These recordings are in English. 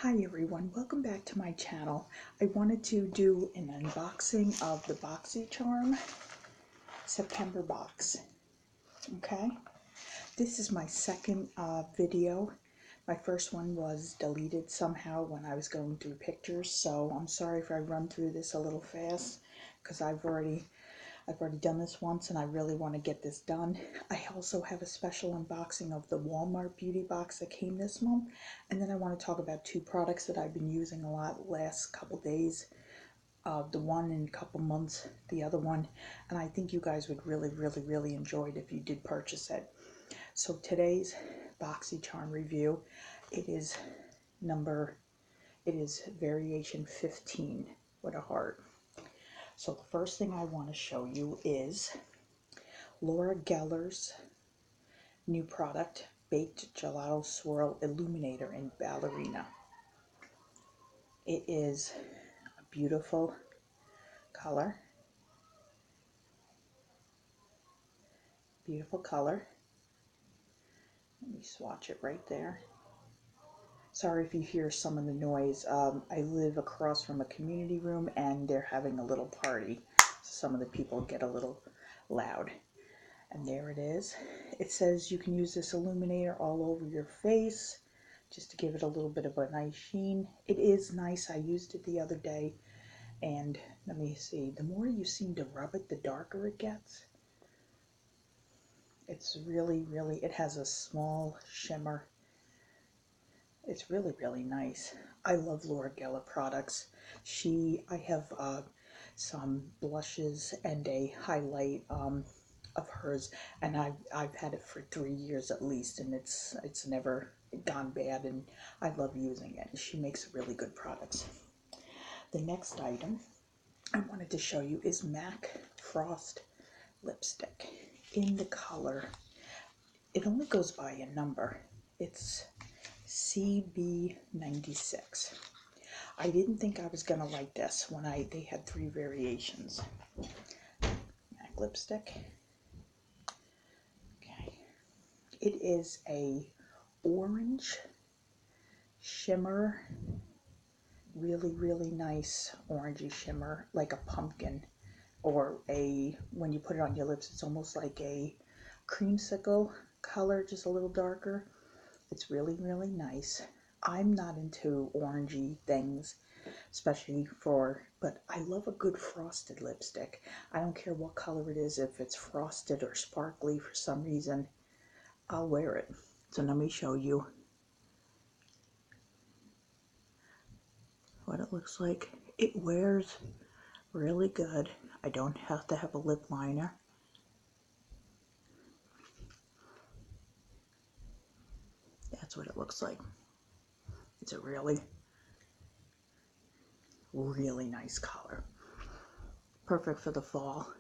Hi everyone, welcome back to my channel. I wanted to do an unboxing of the Boxycharm September box. Okay, this is my second video. My first one was deleted somehow when I was going through pictures, so I'm sorry if I run through this a little fast because I've already done this once and I really want to get this done. I also have a special unboxing of the Walmart beauty box that came this month. And then I want to talk about two products that I've been using a lot last couple days. The one in a couple months, the other one. And I think you guys would really enjoy it if you did purchase it. So today's Boxycharm review, it is variation 15 with a heart. So the first thing I want to show you is Laura Geller's new product, Baked Gelato Swirl Illuminator in Ballerina. It is a beautiful color. Beautiful color. Let me swatch it right there. Sorry if you hear some of the noise. I live across from a community room and they're having a little party. So some of the people get a little loud. And there it is. It says you can use this illuminator all over your face just to give it a little bit of a nice sheen. It is nice. I used it the other day and let me see. The more you seem to rub it, the darker it gets. It's really, it has a small shimmer. It's really nice. I love Laura Geller products. I have some blushes and a highlight of hers, and I've had it for 3 years at least, and it's never gone bad, and I love using it. She makes really good products. The next item I wanted to show you is MAC Frost lipstick in the color. It only goes by a number. It's CB96. I didn't think I was gonna like this when they had 3 variations. MAC lipstick. Okay. It is a orange shimmer, really nice orangey shimmer, like a pumpkin, or when you put it on your lips, it's almost like a creamsicle color, just a little darker. It's really nice. I'm not into orangey things, but I love a good frosted lipstick. I don't care what color it is, if it's frosted or sparkly for some reason, I'll wear it. So let me show you what it looks like. It wears really good. I don't have to have a lip liner. That's what it looks like. It's a really nice color. Perfect for the fall.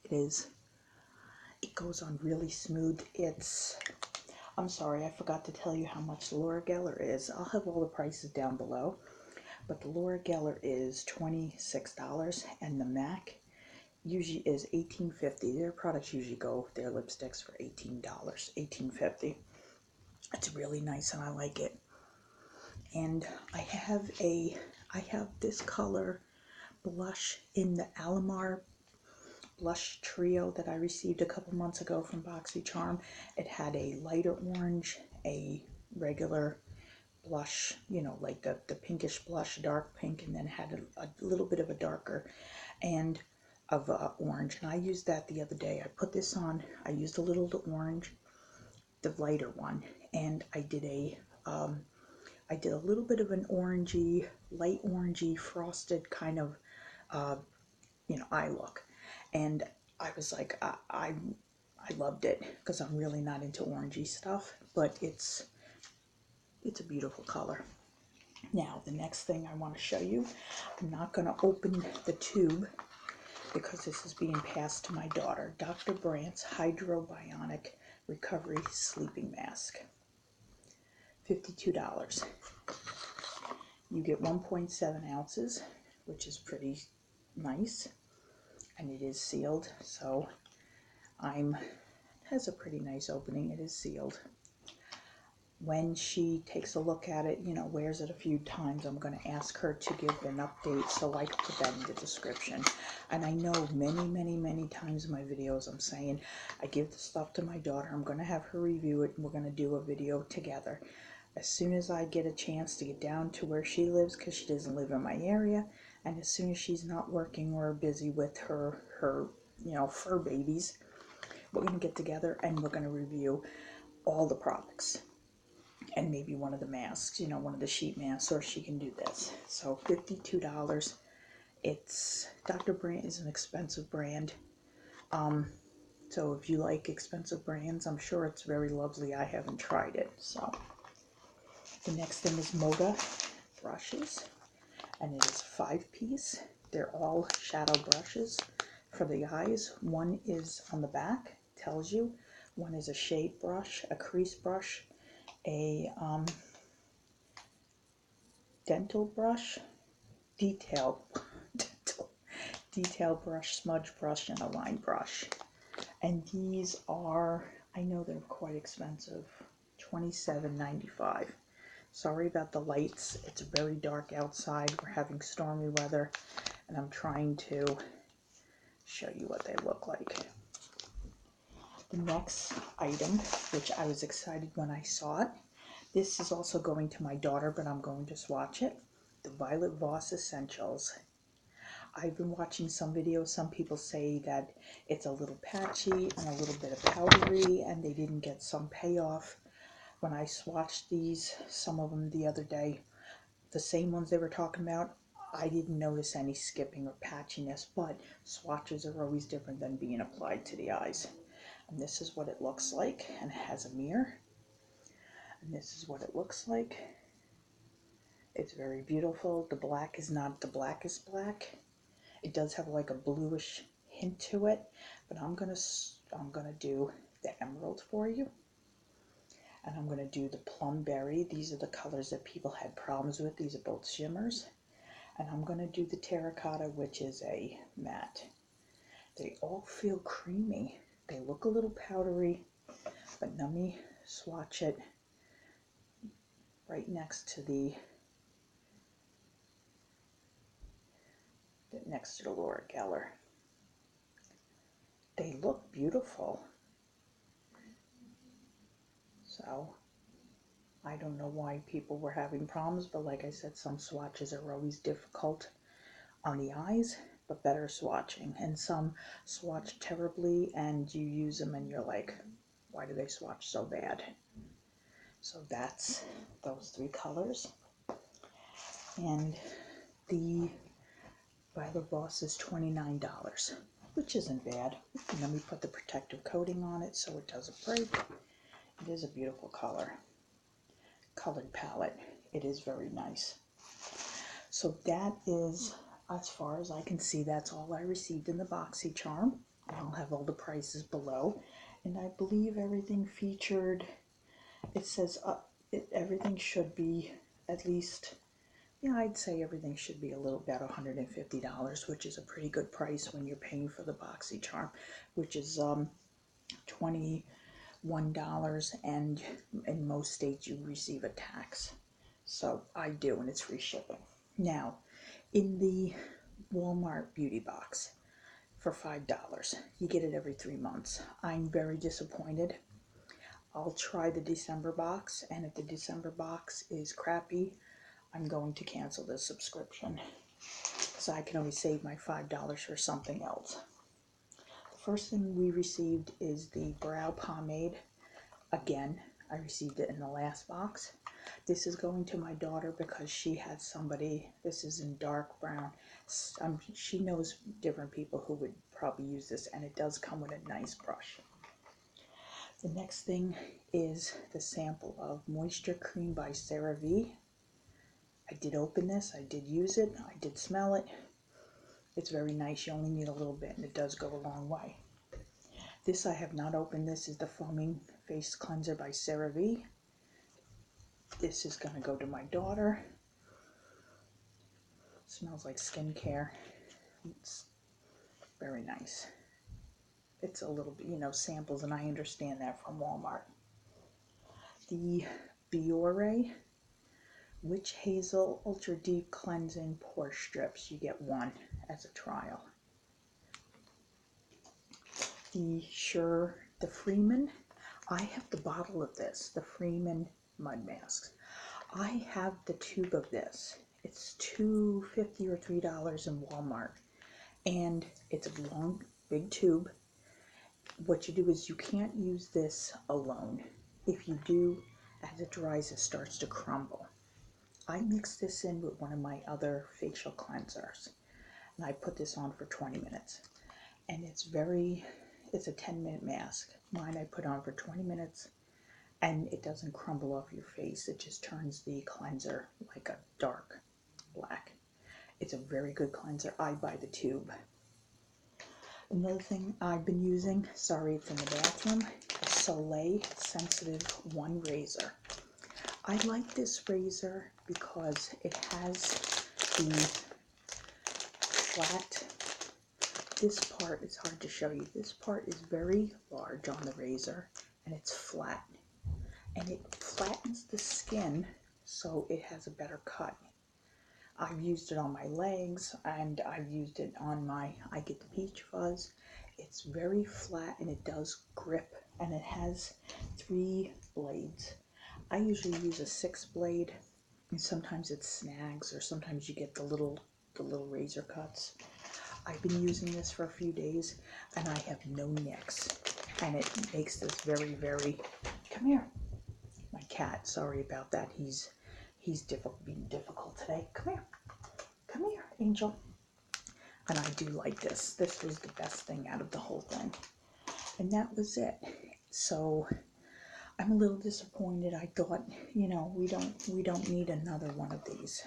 It goes on really smooth. I'm sorry, I forgot to tell you how much Laura Geller is. I'll have all the prices down below. But the Laura Geller is $26 and the MAC usually is $18.50. Their products usually go, their lipsticks, for $18, $18.50. It's really nice and I like it. And I have this color blush in the Alamar blush trio that I received a couple months ago from Boxycharm. It had a lighter orange, a regular blush, you know, like the pinkish blush, dark pink, and then had a little bit of a darker and of orange. And I used that the other day. I put this on, I used a little orange, the lighter one, and I did a little bit of an orangey, light orangey, frosted kind of, eye look. And I was like, I loved it because I'm really not into orangey stuff, but it's a beautiful color. Now, the next thing I want to show you, I'm not going to open the tube because this is being passed to my daughter. Dr. Brandt's Hydrobionic Recovery Sleeping Mask. $52. You get 1.7 ounces, which is pretty nice, and it is sealed, so it has a pretty nice opening. It is sealed. when she takes a look at it, you know, wears it a few times, I'm going to ask her to give an update, so I put that in the description. And I know many times in my videos I'm saying I give the stuff to my daughter, I'm going to have her review it, and we're going to do a video together. As soon as I get a chance to get down to where she lives, because she doesn't live in my area, and as soon as she's not working or busy with her you know, fur babies, we're going to get together and we're going to review all the products. And maybe one of the masks, you know, one of the sheet masks, or she can do this. So $52. It's, Dr. Brandt is an expensive brand. So if you like expensive brands, I'm sure it's very lovely. I haven't tried it. So the next thing is MODA brushes, and it is 5-piece. They're all shadow brushes for the eyes. One is on the back, tells you. One is a shade brush, a crease brush, a dental brush, detail brush, smudge brush, and a line brush. And these are, I know they're quite expensive, $27.95. Sorry about the lights, it's very dark outside, we're having stormy weather, and I'm trying to show you what they look like. The next item, which I was excited when I saw it, this is also going to my daughter, but I'm going to swatch it. The Violet Voss-Essentials. I've been watching some videos. Some people say that it's a little patchy and a little bit of powdery, and they didn't get some payoff. When I swatched these, some of them the other day, the same ones they were talking about, I didn't notice any skipping or patchiness, but swatches are always different than being applied to the eyes. And this is what it looks like, and it has a mirror. And this is what it looks like. It's very beautiful. The black is not the blackest black. It does have like a bluish hint to it, but I'm gonna do the emerald for you, and I'm gonna do the plum berry. These are the colors that people had problems with. These are both shimmers, and I'm gonna do the terracotta, which is a matte. They all feel creamy. They look a little powdery, but let me swatch it right next to the Laura Geller. They look beautiful. So I don't know why people were having problems, but like I said, some swatches are always difficult on the eyes, but better swatching. And some swatch terribly, and you use them and you're like, why do they swatch so bad? So that's those three colors. And the Violet Voss is $29, which isn't bad. And then we put the protective coating on it so it doesn't break. It is a beautiful color. Colored palette. It is very nice. So that is, as far as I can see, that's all I received in the Boxycharm. I'll have all the prices below, and I believe everything featured, it says everything should be at least, yeah, I'd say everything should be a little about $150, which is a pretty good price when you're paying for the Boxycharm, which is $21, and in most states you receive a tax. So I do, and it's free shipping. Now, in the Walmart beauty box for $5, you get it every 3 months. I'm very disappointed. I'll try the December box, and if the December box is crappy, I'm going to cancel the subscription, so I can always save my $5 for something else. The first thing we received is the brow pomade. Again, I received it in the last box. This is going to my daughter because she had somebody, this is in dark brown. She knows different people who would probably use this, and it does come with a nice brush. The next thing is the sample of Moisture Cream by CeraVe. I did open this, I did use it, I did smell it. It's very nice. You only need a little bit, and it does go a long way. This I have not opened. This is the Foaming Face Cleanser by CeraVe. This is going to go to my daughter. It smells like skincare. It's very nice. It's a little bit, you know, samples, and I understand that from Walmart. The Biotic Witch Hazel Ultra Deep Cleansing Pore Strips. You get one as a trial. The Freeman. I have the bottle of this, the Freeman mud masks. I have the tube of this. It's $2.50 or $3 in Walmart, and it's a long, big tube. What you do is you can't use this alone. If you do, as it dries, it starts to crumble. I mix this in with one of my other facial cleansers, and I put this on for 20 minutes. And it's a 10-minute mask. Mine I put on for 20 minutes, and it doesn't crumble off your face. It just turns the cleanser like a dark black. It's a very good cleanser. I buy the tube. Another thing I've been using, sorry it's in the bathroom, a Soleil Sensitive 1 razor. I like this razor because it has the flat, this part is hard to show you. This part is very large on the razor, and it's flat. And it flattens the skin so it has a better cut. I've used it on my legs, and I've used it on I get the peach fuzz. It's very flat, and it does grip, and it has 3 blades. I usually use a 6 blade, and sometimes it snags, or sometimes you get the little razor cuts. I've been using this for a few days, and I have no nicks, and it makes this very, very, come here, my cat, sorry about that, he's being difficult today, come here, Angel. And I do like this was the best thing out of the whole thing, and that was it. So I'm a little disappointed. I thought, you know, we don't need another one of these.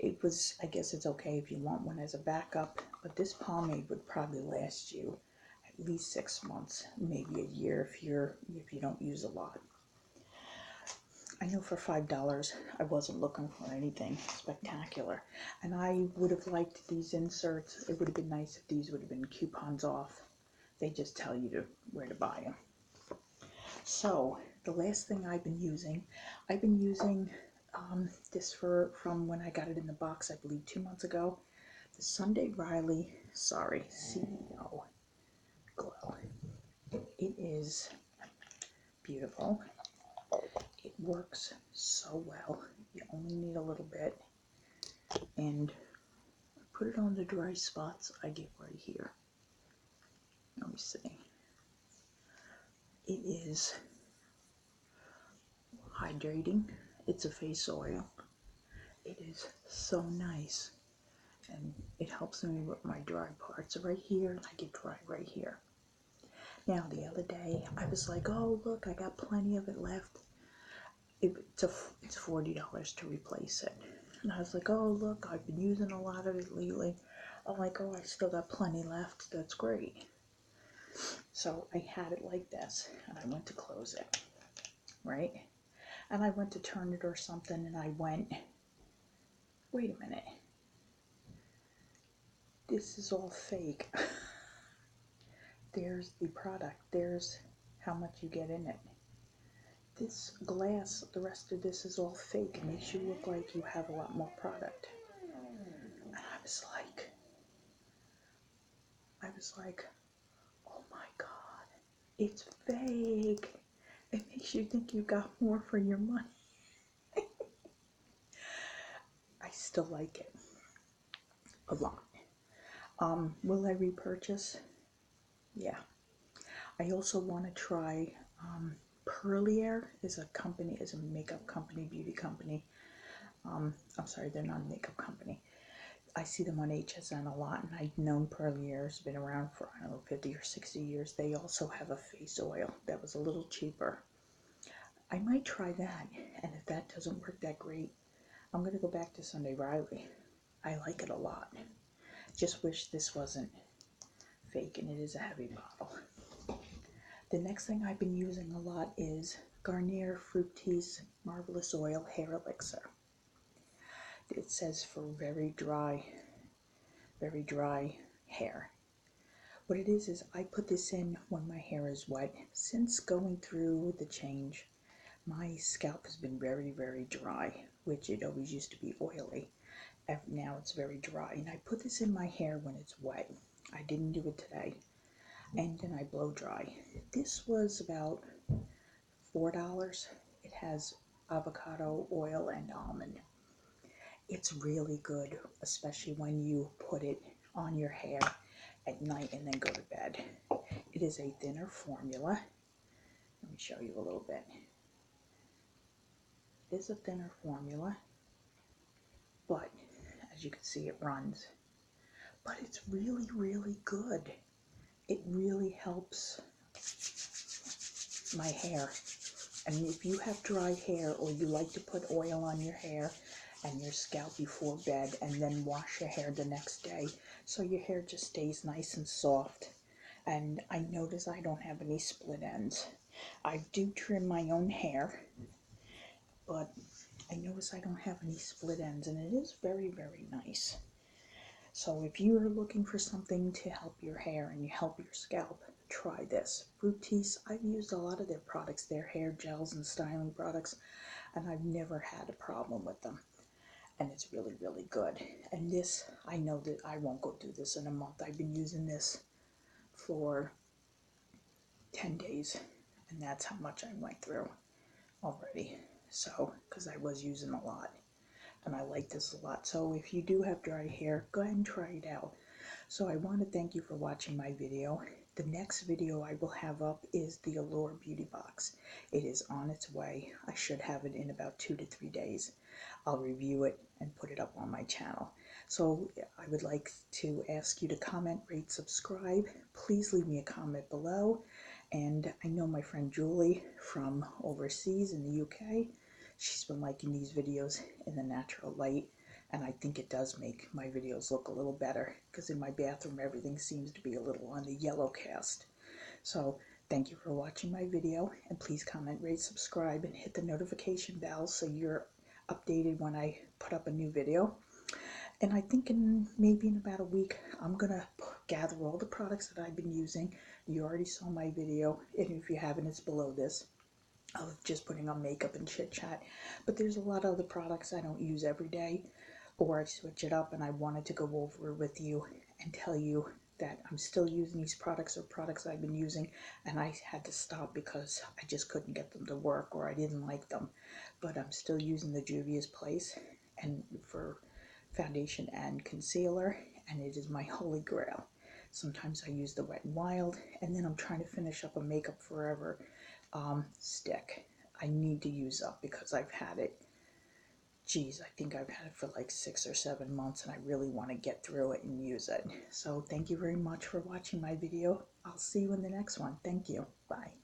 I guess it's okay if you want one as a backup, but this pomade would probably last you at least 6 months, maybe a year if you don't use a lot. I know for $5 I wasn't looking for anything spectacular, and I would have liked these inserts. It would have been nice if these would have been coupons off. They just tell you where to buy them. So the last thing I've been using this from when I got it in the box, I believe 2 months ago. The Sunday Riley, CEO Glow. It is beautiful. It works so well. You only need a little bit, and put it on the dry spots I get right here. Let me see. It is hydrating. It's a face oil. It is so nice, and it helps me with my dry parts right here. I get dry right here. Now the other day I was like, oh look, I got plenty of it left. It's $40 to replace it, and I was like, oh look, I've been using a lot of it lately. I'm like, oh, I still got plenty left. That's great. So I had it like this, and I went to close it, right? And I went to turn it or something, and I went, wait a minute, this is all fake. There's the product, there's how much you get in it. This glass, the rest of this is all fake. It makes you look like you have a lot more product. And I was like, oh my God, it's fake. It makes you think you got more for your money. I still like it a lot. Will I repurchase? Yeah. I also want to try Perlier is a makeup company, beauty company. I'm sorry, they're not a makeup company. I see them on HSN a lot, and I've known Perlier has been around for, I don't know, 50 or 60 years. They also have a face oil that was a little cheaper. I might try that, and if that doesn't work that great, I'm going to go back to Sunday Riley. I like it a lot. Just wish this wasn't fake, and it is a heavy bottle. The next thing I've been using a lot is Garnier Fructis Marvelous Oil Hair Elixir. It says for very dry hair. What it is I put this in when my hair is wet. Since going through the change, My scalp has been very, very dry, which it always used to be oily. And now it's very dry. And I put this in my hair when it's wet. I didn't do it today. And then I blow dry. This was about $4. It has avocado oil and almond. It's really good, especially when you put it on your hair at night and then go to bed. It is a thinner formula. Let me show you a little bit. It is a thinner formula, but as you can see, it runs. But it's really, really good. It really helps my hair. And if you have dry hair, or you like to put oil on your hair and your scalp before bed and then wash your hair the next day, so your hair just stays nice and soft. And I notice I don't have any split ends. I do trim my own hair, but I notice I don't have any split ends, and it is very, very nice. So if you are looking for something to help your hair and help your scalp, try this. Fructis, I've used a lot of their products, their hair gels and styling products, and I've never had a problem with them. And it's really, really good. And this, I know that I won't go through this in a month. I've been using this for 10 days, and that's how much I went through already. So, because I was using a lot, and I like this a lot. So if you do have dry hair, go ahead and try it out. So I want to thank you for watching my video. The next video I will have up is the Allure Beauty Box. It is on its way. I should have it in about 2 to 3 days. I'll review it and put it up on my channel. So I would like to ask you to comment, rate, subscribe. Please leave me a comment below. And I know my friend Julie from overseas in the UK, she's been liking these videos in the natural light, and I think it does make my videos look a little better, because in my bathroom everything seems to be a little on the yellow cast. So thank you for watching my video, and please comment, rate, subscribe, and hit the notification bell so you're updated when I put up a new video. And I think maybe in about a week, I'm gonna gather all the products that I've been using. You already saw my video, and if you haven't, it's below this. I was just putting on makeup and chit chat, but there's a lot of other products I don't use every day, or I switch it up, and I wanted to go over with you and tell you that I'm still using these products, or products I've been using, and I had to stop because I just couldn't get them to work, or I didn't like them. But I'm still using the Juvia's Place and for foundation and concealer, and it is my holy grail. Sometimes I use the Wet n Wild, and then I'm trying to finish up a Makeup Forever stick. I need to use up because I've had it, geez, I think I've had it for like 6 or 7 months, and I really want to get through it and use it. So thank you very much for watching my video. I'll see you in the next one. Thank you. Bye.